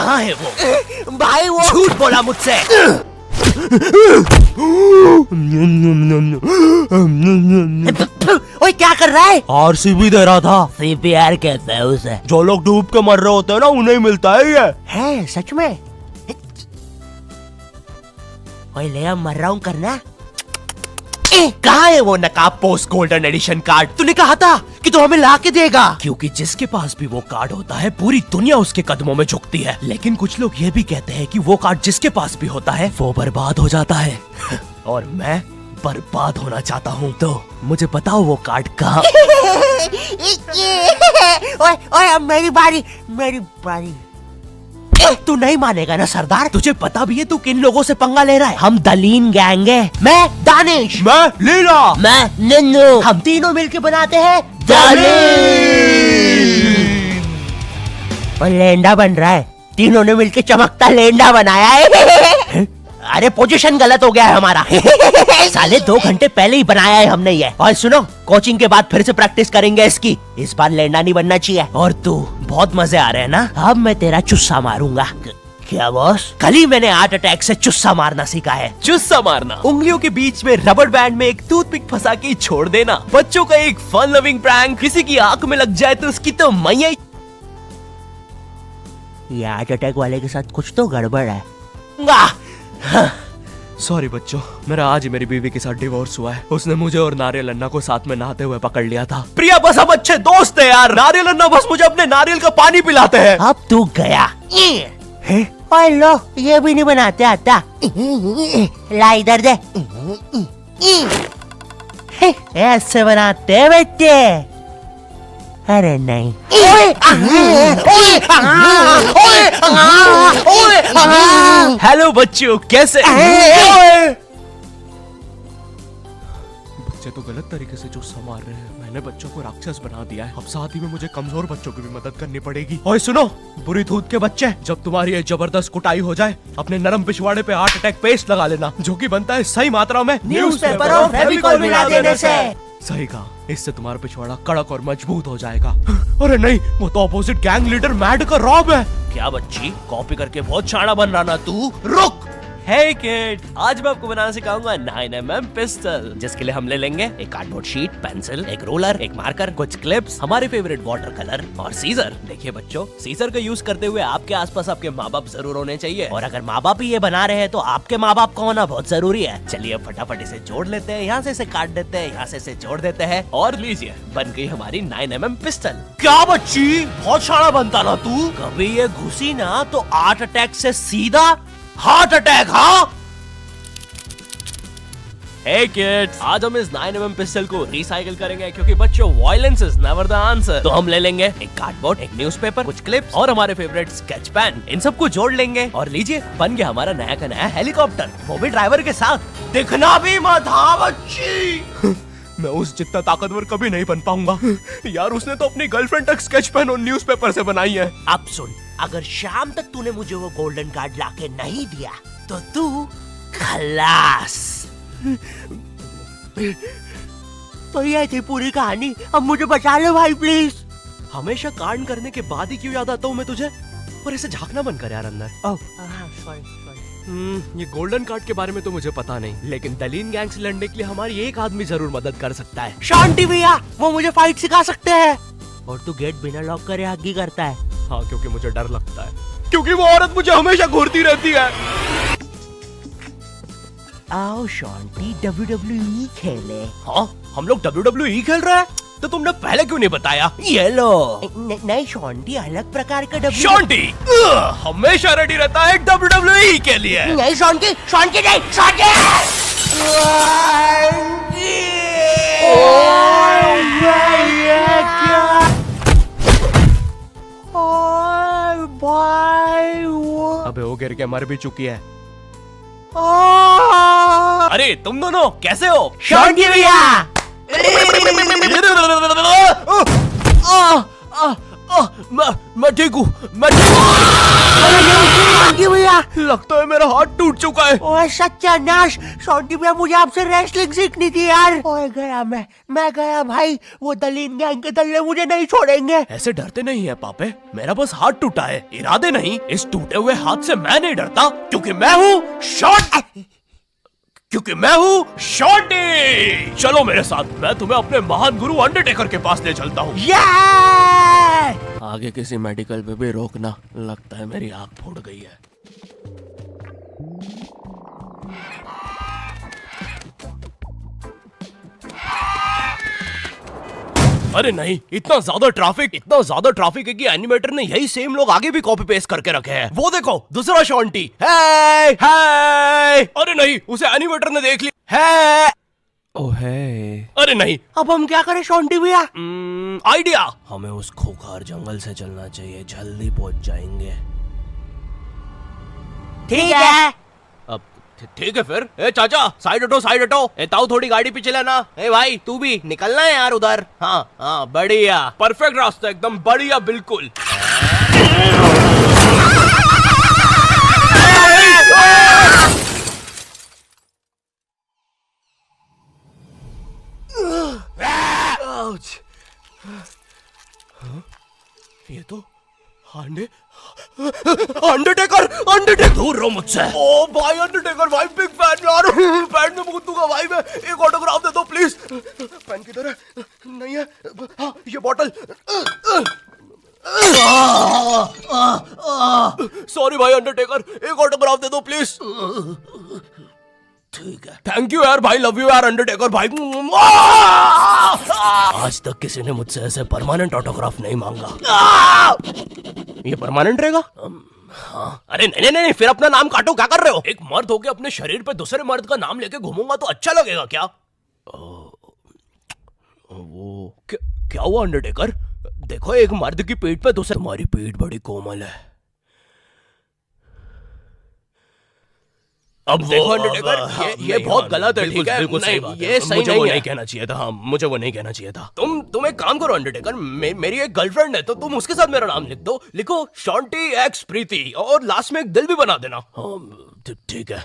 कहाँ है वो? भाई वो झूठ बोला मुझसे। ओए क्या कर रहा है? आरसीबी दे रहा था। सीपीआर कहते हैं उसे। जो लोग डूब के मर रहे होते हैं ना, उन्हें मिलता है ये। है सच में? ओए ले अब मर रहा हूँ करना। कहाँ है वो नकाब पोस्ट गोल्डन एडिशन कार्ड? तूने कहा था कि तू हमें ला के देगा। क्योंकि जिसके पास भी वो कार्ड होता है, पूरी दुनिया उसके कदमों में झुकती है। लेकिन कुछ लोग ये भी कहते हैं कि वो कार्ड जिसके पास भी होता है, वो बर्बाद हो जाता है। और मैं बर्बाद होना चाहता हूँ, तो मुझे बताओ वो कार्ड कहाँ? ओए ओए अब मेरी बारी, मेरी बारी। तू नहीं मानेगा ना सरदार? तुझे पता भी है तू किन लोगों से पंगा ले रहा है? हम दलीन गैंग है। मैं दानिश, मैं लीला, मैं नन्नू, हम तीनों मिलके बनाते हैं दलीन। और लेंडा बन रहा है। तीनों ने मिलके चमकता लेंडा बनाया है। अरे पोजीशन गलत हो गया है हमारा। साले 2 घंटे पहले ही बनाया है हमने ये। और सुनो, कोचिंग के बाद फिर से प्रैक्टिस करेंगे इसकी। इस बार लेंडा नहीं बनना चाहिए। और तू बहुत मजे आ रहे हैं ना? अब मैं तेरा चुस्सा मारूंगा। क्या बॉस? कल ही मैंने हार्ट अटैक से चुस्सा मारना सीखा है। चुस्सा मारना? उंगलियों के बीच में रबर बैंड में एक टूथपिक फंसा के छोड़ देना। बच्चों का एक फन लविंग प्रैंक। किसी की आंख में लग जाए तो उसकी तो मैया। ये हार्ट अटैक वाले के साथ कुछ तो गड़बड़ है। सॉरी बच्चों, मेरा आज ही मेरी बीवी के साथ डिवोर्स हुआ है। उसने मुझे और नारियल अन्ना को साथ में नहाते हुए पकड़ लिया था। प्रिया बस हम अच्छे दोस्त हैं यार। नारियल अन्ना बस मुझे अपने नारियल का पानी पिलाते हैं। अब तू गया। ओए लो, ये भी नहीं बनाते आता। ला इधर दे। ऐसे बनाते हैं बेटे। अरे नहीं। हेलो बच्चों, कैसे? बच्चे तो गलत तरीके से चुस्सा मार रहे हैं। मैंने बच्चों को राक्षस बना दिया है। अब साथ ही में मुझे कमजोर बच्चों की भी मदद करनी पड़ेगी। ओए सुनो, बुरी धूत के बच्चे, जब तुम्हारी ये जबरदस्त कुटाई हो जाए, अपने नरम पिछवाड़े पे हार्ट अटैक पेस्ट लगा लेना, जो कि बनता है सही मात्रा में न्यूज़पेपर और फेविकोल मिला देने से। सही कहा, इससे तुम्हारा पिछवाड़ा कड़क और मजबूत हो जाएगा। अरे नहीं, वो तो अपोजिट गैंग लीडर मैड का रॉब है। क्या बच्ची, कॉपी करके बहुत शाना बन रहा ना तू? रुक। हे किड, आज मैं आपको बनाना सिखाऊंगा 9mm पिस्टल, जिसके लिए हम ले लेंगे एक कार्डबोर्ड शीट, पेंसिल, एक रोलर, एक मार्कर, कुछ क्लिप्स, हमारे फेवरेट वाटर कलर और सीजर। देखिए बच्चों, सीजर का यूज करते हुए आपके आसपास आपके माँ बाप जरूर होने चाहिए। और अगर माँ बाप ही ये बना रहे हैं तो आपके माँ बाप का होना बहुत जरूरी है। चलिए अब फटाफट इसे जोड़ लेते हैं। यहाँ से इसे काट देते हैं, यहाँ से इसे जोड़ देते हैं और लीजिए, बन गई हमारी 9mm पिस्टल। क्या बच्ची, बहुत शाना बनता ना तू? कभी ये घुसी ना तो हार्ट अटैक से सीधा हार्ट अटैक। हाँ हे किड्स, आज हम इस 9mm पिस्टल को रिसाइकिल करेंगे, क्योंकि बच्चों violence is never the answer. तो हम ले लेंगे एक कार्डबोर्ड, एक न्यूज़पेपर, कुछ क्लिप्स और हमारे फेवरेट स्केच पेन। इन सबको जोड़ लेंगे और लीजिए, बन गया हमारा नया का नया हेलीकॉप्टर, वो भी ड्राइवर के साथ। दिखना भी मत। हाँ बच्ची। मैं उस जितना ताकतवर कभी नहीं बन पाऊंगा यार। उसने तो अपनी गर्लफ्रेंड तक स्केच पेन और न्यूज़पेपर से बनाई है। अब सुन, अगर शाम तक तूने मुझे वो गोल्डन कार्ड लाके नहीं दिया तो तू खलास। तो ये थी पूरी कहानी। अब मुझे बचा लो भाई प्लीज। हमेशा कांड करने के बाद ही क्यों याद आता हूँ मैं तुझे? और ऐसे झांकना बंद कर यार अंदर। ये गोल्डन कार्ड के बारे में तो मुझे पता नहीं, लेकिन दलीन गैंग से लड़ने के लिए हमारी एक आदमी जरूर मदद कर सकता है। शांति भैया, वो मुझे फाइट सिखा सकते हैं। और तू गेट बिना लॉक करे हगी करता है। हाँ, क्योंकि मुझे डर लगता है, क्योंकि वो औरत मुझे हमेशा घूरती रहती है। आओ शांति, WWE खेले। हाँ, हम लोग WWE खेल रहे हैं? तो तुमने पहले क्यों नहीं बताया? ये लो। नहीं शांति, अलग प्रकार का शांति हमेशा रेडी रहता है WWE के लिए। नहीं शांति, शांति नहीं, शांति। अबे वो गिर के मर भी चुकी है। अरे तुम दोनों कैसे हो? शांति भैया। मैं ठीक हूँ, मैं शॉन्टी भैया, लगता है मेरा हाथ टूट चुका है। ओए सत्यानाश, शॉन्टी भैया मुझे आपसे रेसलिंग सीखनी थी यार। ओए गया मैं गया भाई, वो दलीन गैंग के दल्ले मुझे नहीं छोड़ेंगे। ऐसे डरते नहीं है पापे, मेरा बस हाथ टूटा है, इरादे नहीं। इस टूटे हुए हाथ से मैं नहीं डरता, क्योंकि मैं हूँ शॉन्टी। चलो मेरे साथ, मैं तुम्हें अपने महान गुरु अंडरटेकर के पास ले चलता हूँ। आगे किसी मेडिकल पे भी रोकना, लगता है मेरी आंख फूट गई है। अरे नहीं, इतना ज्यादा ट्रैफिक है कि एनिमेटर ने यही सेम लोग आगे भी कॉपी पेस्ट करके रखे हैं। वो देखो, दूसरा शॉन्टी। हे अरे नहीं, उसे एनिमेटर ने देख लिया है। ओह है, अरे नहीं, अब हम क्या करें शॉन्टी भैया? आइडिया, हमें उस खूंखार जंगल से चलना चाहिए, जल्दी पहुंच जाएंगे। ठीक है। अब ठीक है फिर। ए चाचा, साइड हटो। ए ताऊ, थोड़ी गाड़ी पीछे लेना। ए भाई, तू भी निकलना है यार उधर। हाँ, बढ़िया, परफेक्ट रास्ता, एकदम बढ़िया, बिल्कुल। ये तो अंडरटेकर दूर रहो मुझसे। ओ भाई अंडरटेकर भाई, बिग फैन यार, पैन में मूत दूंगा भाई मैं। एक ऑटोग्राफ दे दो प्लीज। पैन किधर है? नहीं है। हाँ, ये बॉटल। सॉरी भाई अंडरटेकर, एक ऑटोग्राफ दे दो प्लीज। ठीक है, थैंक यू यार भाई, लव यू यार अंडरटेकर भाई। आज तक किसी ने मुझसे ऐसे परमानेंट ऑटोग्राफ नहीं मांगा। ये परमानेंट रहेगा? हाँ। अरे नहीं, फिर अपना नाम काटो, क्या कर रहे हो? एक मर्द होके अपने शरीर पे दूसरे मर्द का नाम लेके घूमूंगा तो अच्छा लगेगा क्या? वो क्या हुआ अंडरटेकर? देखो, एक मर्द की पीठ पे दूसरे। तुम्हारी पीठ बड़ी कोमल है। अब देखो अंडरटेकर, ये बहुत गलत है, ठीक है? बिल्कुल सही बात है। ये सही नहीं है। नहीं कहना चाहिए था। हाँ, मुझे वो नहीं कहना चाहिए था। तुम एक काम करो अंडरटेकर, मेरी एक गर्लफ्रेंड है, तो तुम उसके साथ मेरा नाम लिख दो। लिखो शॉन्टी एक्स प्रीति, और लास्ट में एक दिल भी बना देना। ठीक है।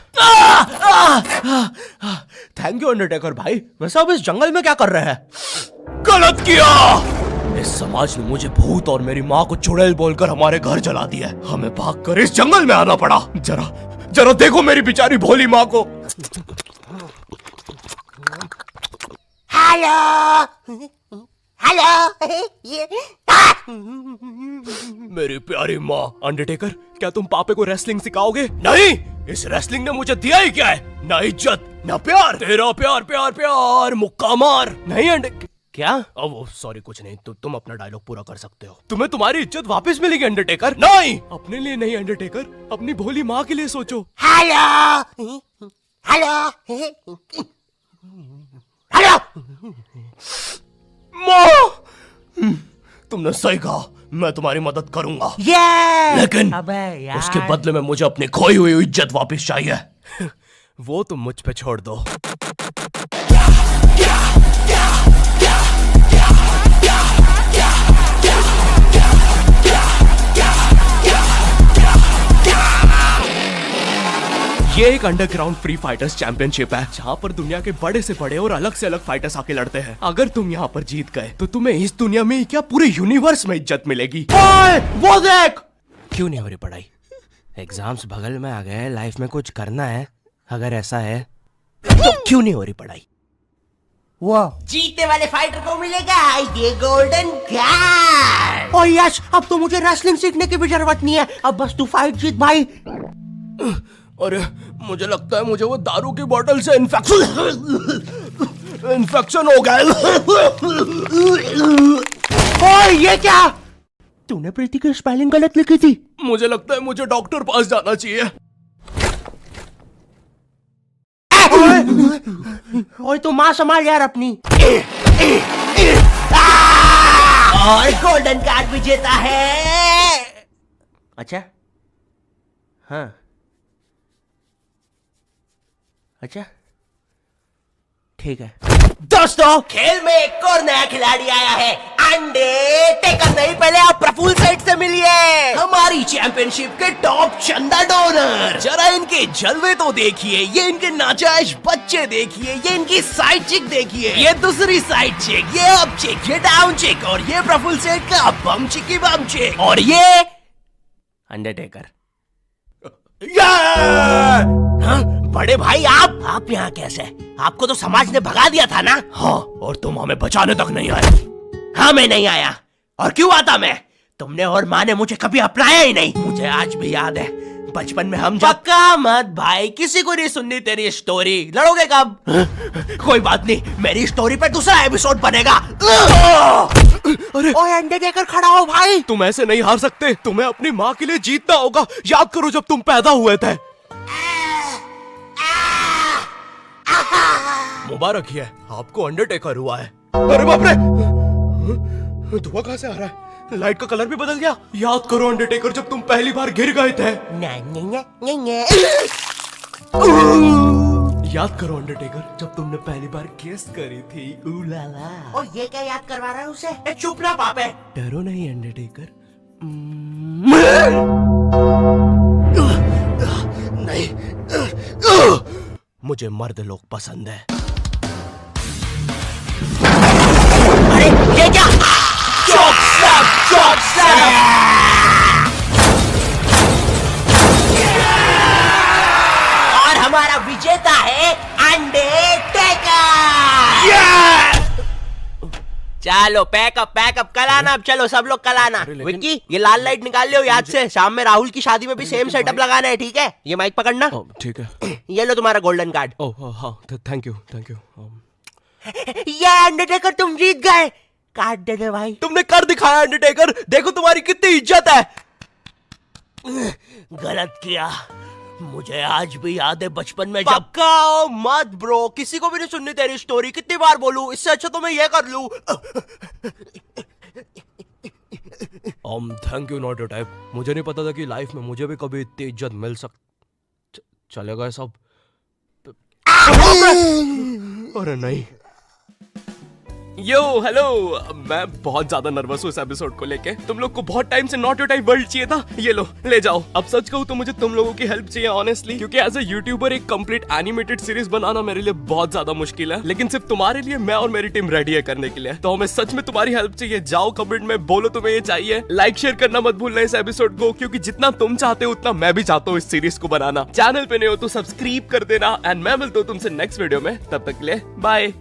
थैंक यू अंडरटेकर भाई। वैसे अब इस जंगल में क्या कर रहे हैं? गलत किया। इस समाज ने मुझे भूत और मेरी माँ को चुड़ैल बोलकर हमारे घर जला दिया। हमें भागकर इस जंगल में आना पड़ा। जरा देखो मेरी बेचारी भोली माँ को। हेलो। मेरी प्यारी माँ। अंडरटेकर, क्या तुम पापे को रेसलिंग सिखाओगे? नहीं, इस रेसलिंग ने मुझे दिया ही क्या है? ना इज्जत, ना प्यार। तेरा प्यार मुक्का मार। नहीं क्या? वो सॉरी, कुछ नहीं। तुम अपना डायलॉग पूरा कर सकते हो। तुम्हें तुम्हारी इज्जत वापस मिलेगी अंडरटेकर। नहीं, अपने लिए नहीं अंडरटेकर, अपनी भोली माँ के लिए सोचो। हेलो। माँ, तुमने सही कहा, मैं तुम्हारी मदद करूंगा। लेकिन उसके बदले में मुझे अपनी खोई हुई इज्जत वापस चाहिए। वो तुम मुझ पे छोड़ दो। ये एक अंडरग्राउंड फ्री फाइटर्स चैंपियनशिप है, जहाँ पर दुनिया के बड़े से बड़े और अलग से अलग फाइटर्स आके लड़ते हैं। अगर तुम यहाँ पर जीत गए तो तुम्हें इस दुनिया में क्या, पूरे यूनिवर्स में इज्जत मिलेगी। वो देख। क्यों नहीं हो रही पढ़ाई? एग्जाम्स बगल में आ गए, लाइफ में कुछ करना है। अगर ऐसा है तो क्यों नहीं हो रही पढ़ाई? वो जीतने वाले फाइटर को मिलेगा ये गोल्डन कार्ड। और यस, अब तो मुझे रेसलिंग सीखने की भी जरूरत नहीं है, अब बस तू फाइट जीत भाई। अरे मुझे लगता है मुझे वो दारू की बोतल से इन्फेक्शन हो गया। ओए ये क्या? तूने प्रीति की स्पेलिंग गलत लिखी थी। मुझे लगता है मुझे डॉक्टर पास जाना चाहिए। ओए तो माँ संभाल यार अपनी। और गोल्डन कार्ड विजेता है। अच्छा, हाँ, अच्छा, ठीक है। दोस्तों, खेल में एक और नया खिलाड़ी आया है। अंडरटेकर नहीं, पहले आप प्रफुल्ल सेठ से मिलिए। हमारी चैंपियनशिप के टॉप चंदा डोनर। जरा इनके जलवे तो देखिए, ये इनके नाजायज बच्चे देखिए, ये इनकी साइड चिक देखिए, ये दूसरी साइड चिक, ये अप चिक, ये डाउन चिक, और ये प्रफुल्ल सेठ का बम चिकी बम चिक, और ये अंडरटेकर। हाँ? बड़े भाई आप यहाँ कैसे? आपको तो समाज ने भगा दिया था ना? हाँ, और तुम हमें बचाने तक नहीं आए। हाँ, मैं नहीं आया। और क्यों आता मैं? तुमने और माँ ने मुझे कभी अपनाया ही नहीं। मुझे आज भी याद है, बचपन में हम पक्का मत भाई, किसी को नहीं सुननी तेरी स्टोरी। लड़ोगे कब? कोई बात नहीं, मेरी स्टोरी पर दूसरा एपिसोड बनेगा। अरे ओए अंडरटेकर खड़ा हो भाई। तुम ऐसे नहीं हार सकते, तुम्हें अपनी माँ के लिए जीतना होगा। याद करो जब तुम पैदा हुए थे। मुबारक ही है, आपको अंडरटेकर हुआ है। अरे बाप रे, धुआं कहां से आ रहा है? लाइट का कलर भी बदल गया। याद करो अंडरटेकर, जब तुम पहली बार गिर गए थे। याद करो अंडरटेकर, जब तुमने पहली बार किस करी थी। उलाला। और ये क्या याद करवा रहा है उसे? चुप ना पापे। डरो नहीं अंडरटेकर। नहीं, मुझे मर्द लोग पसंद है। अरे ये क्या? और हमारा विजेता है अंडरटेकर। चलो पैकअप कल आना। अब चलो सब लोग कल आना। विक्की, ये लाल लाइट निकाल लियो याद से। शाम में राहुल की शादी में भी सेम सेटअप लगाना है, ठीक है? ये माइक पकड़ना। ठीक है। ये लो तुम्हारा गोल्डन कार्ड। ओह हाँ, थैंक यू। ये अंडरटेकर तुम जीत गए। कार्ड दे दे भाई। तुमने कर दिखाया अंडरटेकर, देखो तुम्हारी कितनी इज्जत है। गलत किया। मुझे आज भी याद है बचपन में जब का मत ब्रो, किसी को भी नहीं सुननी तेरी स्टोरी। कितनी बार बोलूं? इससे अच्छा तो मैं ये कर लूं। Thank you not your type. मुझे नहीं पता था कि लाइफ में मुझे भी कभी इतनी इज्जत मिल चलेगा सब। अरे नहीं। यो हेलो, मैं बहुत ज्यादा नर्वस हूँ इस एपिसोड को लेके। तुम लोग को बहुत टाइम से नॉट योर टाइप वर्ल्ड चाहिए था। ये लो, ले जाओ। अब सच कहूँ तो मुझे तुम लोगों की हेल्प चाहिए ऑनेस्टली, क्योंकि एज ए यूट्यूबर एक कंप्लीट एनिमेटेड सीरीज बनाना मेरे लिए बहुत ज्यादा मुश्किल है। लेकिन सिर्फ तुम्हारे लिए मैं और मेरी टीम रेडी है करने के लिए। तो हमें सच में तुम्हारी हेल्प चाहिए। जाओ कमेंट में बोलो तुम्हें ये चाहिए। लाइक शेयर करना मत भूलना इस एपिसोड को, क्योंकि जितना तुम चाहते हो उतना मैं भी चाहता हूँ इस सीरीज को बनाना। चैनल पे नहीं हो तो सब्सक्राइब कर देना। एंड मैं मिलता हूँ तुमसे नेक्स्ट वीडियो में। तब तक के लिए बाय।